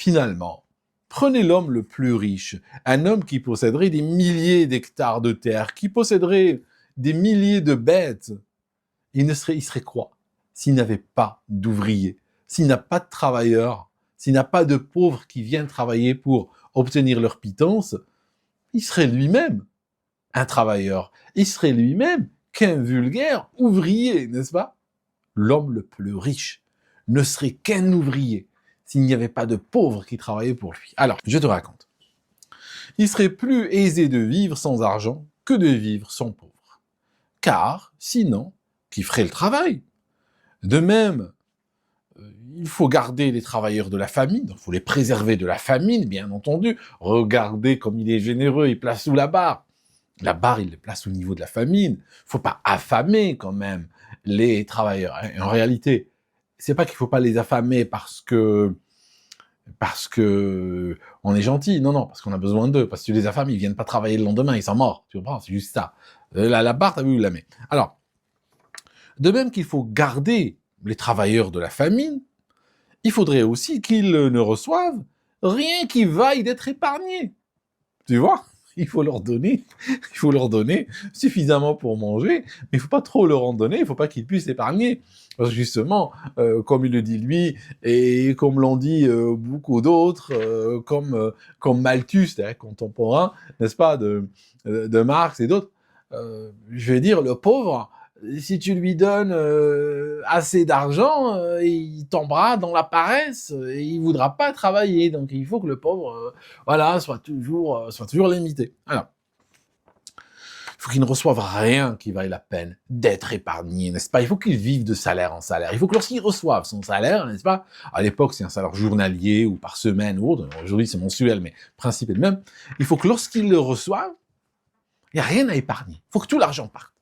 Finalement, prenez l'homme le plus riche, un homme qui posséderait des milliers d'hectares de terre, qui posséderait des milliers de bêtes. Il serait quoi s'il n'avait pas d'ouvriers, s'il n'a pas de travailleurs, s'il n'a pas de pauvres qui viennent travailler pour obtenir leur pitance? Il serait lui-même un travailleur. Il serait lui-même qu'un vulgaire ouvrier, n'est-ce pas? L'homme le plus riche ne serait qu'un ouvrier s'il n'y avait pas de pauvres qui travaillaient pour lui. Alors, je te raconte. Il serait plus aisé de vivre sans argent que de vivre sans pauvres. Car, sinon, qui ferait le travail? De même, il faut garder les travailleurs de la famine, il faut les préserver de la famine, bien entendu. Regardez comme il est généreux, il place sous la barre. La barre, il les place au niveau de la famine. Faut pas affamer quand même les travailleurs. Et en réalité, c'est pas qu'il faut pas les affamer parce que on est gentil. Non, non, parce qu'on a besoin d'eux. Parce que tu les affames, ils viennent pas travailler le lendemain, ils sont morts. Tu comprends? C'est juste ça. La barre, t'as vu où il la met. Alors, de même qu'il faut garder les travailleurs de la famine, il faudrait aussi qu'ils ne reçoivent rien qui vaille d'être épargné. Tu vois? Il faut leur donner suffisamment pour manger, mais il faut pas trop leur en donner, il faut pas qu'ils puissent épargner. Parce que justement, comme il le dit lui, et comme l'ont dit beaucoup d'autres, comme Malthus, contemporain, n'est-ce pas, de Marx et d'autres, je vais dire, le pauvre, si tu lui donnes assez d'argent, il tombera dans la paresse et il voudra pas travailler. Donc il faut que le pauvre, soit toujours limité. Alors, il faut qu'il ne reçoive rien qui vaille la peine d'être épargné, n'est-ce pas? Il faut qu'il vive de salaire en salaire. Il faut que lorsqu'il reçoive son salaire, n'est-ce pas? À l'époque, c'est un salaire journalier ou par semaine ou autre. Aujourd'hui, c'est mensuel, mais le principe est le même. Il faut que lorsqu'il le reçoive, il n'y a rien à épargner. Il faut que tout l'argent parte.